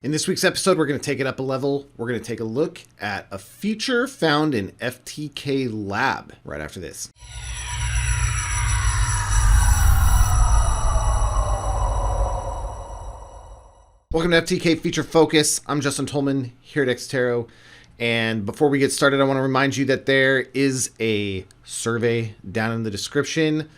In this week's episode, we're going to take it up a level. We're going to take a look at a feature found in FTK Lab right after this. Welcome to FTK Feature Focus. I'm Justin Tolman here at Xterro. And before we get started, I want to remind you that there is a survey down in the description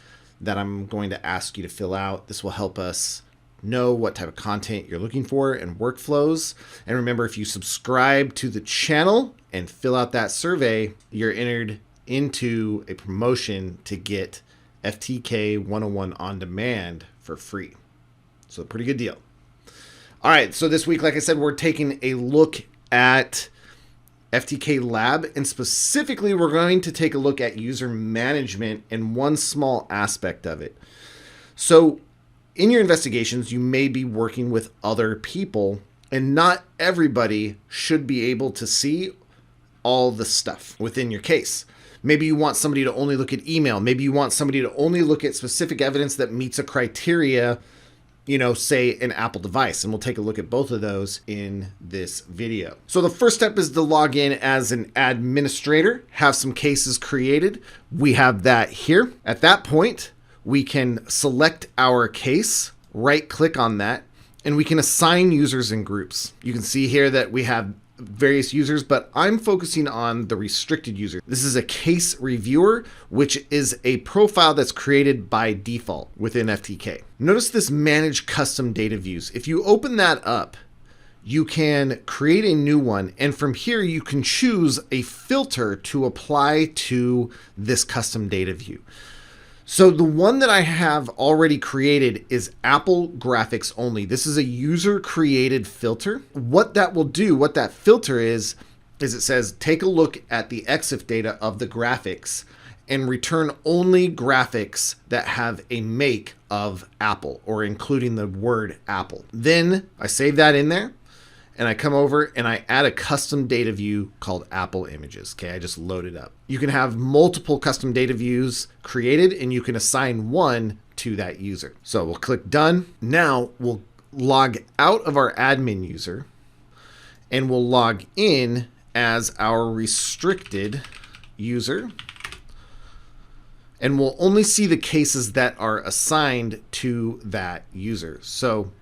that I'm going to ask you to fill out. This will help us know what type of content you're looking for and workflows. And remember, if you subscribe to the channel and fill out that survey, you're entered into a promotion to get FTK 101 on demand for free. So pretty good deal. All right, so this week, like I said, we're taking a look at FTK Lab, and specifically we're going to take a look at user management and one small aspect of it. So in your investigations, you may be working with other people, and not everybody should be able to see all the stuff within your case. Maybe you want somebody to only look at email. Maybe you want somebody to only look at specific evidence that meets a criteria, say an Apple device. And we'll take a look at both of those in this video. So the first step is to log in as an administrator, have some cases created. We have that here. At that point, we can select our case, right click on that, and we can assign users and groups. You can see here that we have various users, but I'm focusing on the restricted user. This is a case reviewer, which is a profile that's created by default within FTK. Notice this manage custom data views. If you open that up, you can create a new one, and from here you can choose a filter to apply to this custom data view. So the one that I have already created is Apple graphics only. This is a user created filter. What that will do, what that filter is it says, take a look at the EXIF data of the graphics and return only graphics that have a make of Apple or including the word Apple. Then I save that in there and I come over and I add a custom data view called Apple Images. Okay, I just load it up. You can have multiple custom data views created and you can assign one to that user. So we'll click done. Now we'll log out of our admin user and we'll log in as our restricted user. And we'll only see the cases that are assigned to that user. So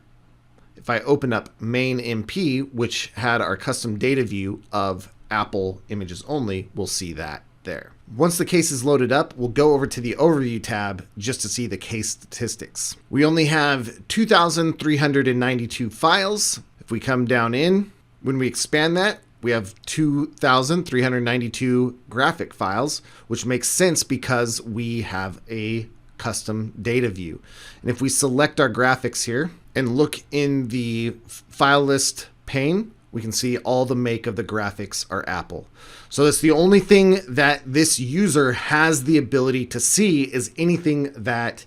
if I open up main MP, which had our custom data view of Apple Images only, we'll see that there. Once the case is loaded up, we'll go over to the overview tab just to see the case statistics. We only have 2,392 files. If we come down in, when we expand that, we have 2,392 graphic files, which makes sense because we have a custom data view. And if we select our graphics here and look in the file list pane, we can see all the make of the graphics are Apple. So that's the only thing that this user has the ability to see is anything that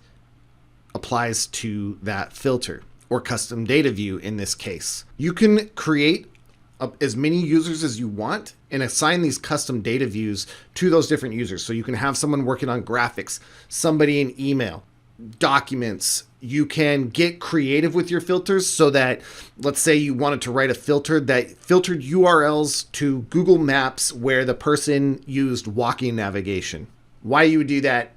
applies to that filter or custom data view in this case. You can create as many users as you want and assign these custom data views to those different users. So you can have someone working on graphics, somebody in email, documents. You can get creative with your filters so that, let's say you wanted to write a filter that filtered URLs to Google Maps where the person used walking navigation. Why you would do that?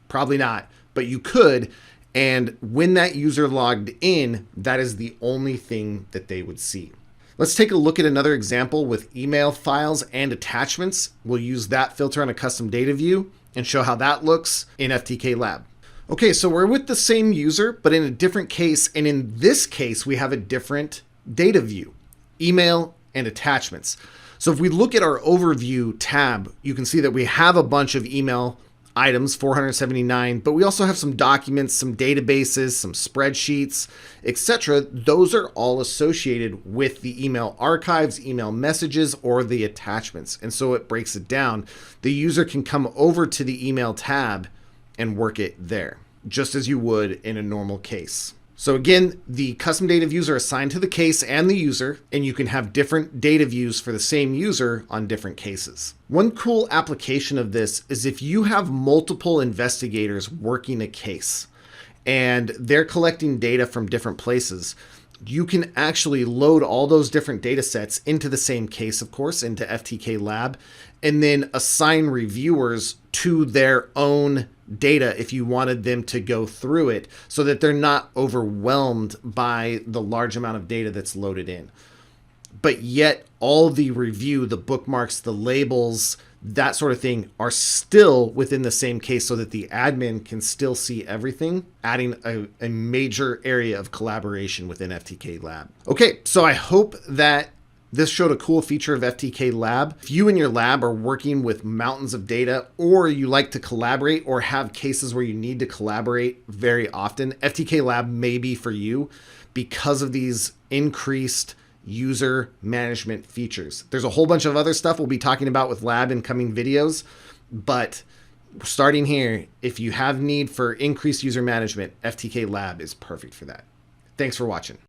Probably not, but you could. And when that user logged in, that is the only thing that they would see. Let's take a look at another example with email files and attachments. We'll use that filter on a custom data view and show how that looks in FTK Lab. Okay, so we're with the same user, but in a different case. And in this case, we have a different data view, email and attachments. So if we look at our overview tab, you can see that we have a bunch of email items, 479, but we also have some documents, some databases, some spreadsheets, etc. Those are all associated with the email archives, email messages, or the attachments. And so it breaks it down. The user can come over to the email tab and work it there, just as you would in a normal case. So again, the custom data views are assigned to the case and the user, and you can have different data views for the same user on different cases. One cool application of this is if you have multiple investigators working a case and they're collecting data from different places, you can actually load all those different data sets into the same case, of course, into FTK Lab, and then assign reviewers to their own data if you wanted them to go through it so that they're not overwhelmed by the large amount of data that's loaded in. But yet all the review, the bookmarks, the labels, that sort of thing are still within the same case so that the admin can still see everything, adding a major area of collaboration within FTK Lab. Okay, so I hope that this showed a cool feature of FTK Lab. If you and your lab are working with mountains of data, or you like to collaborate or have cases where you need to collaborate very often, FTK Lab may be for you because of these increased user management features. There's a whole bunch of other stuff we'll be talking about with Lab in coming videos, but starting here, if you have need for increased user management, FTK Lab is perfect for that. Thanks for watching.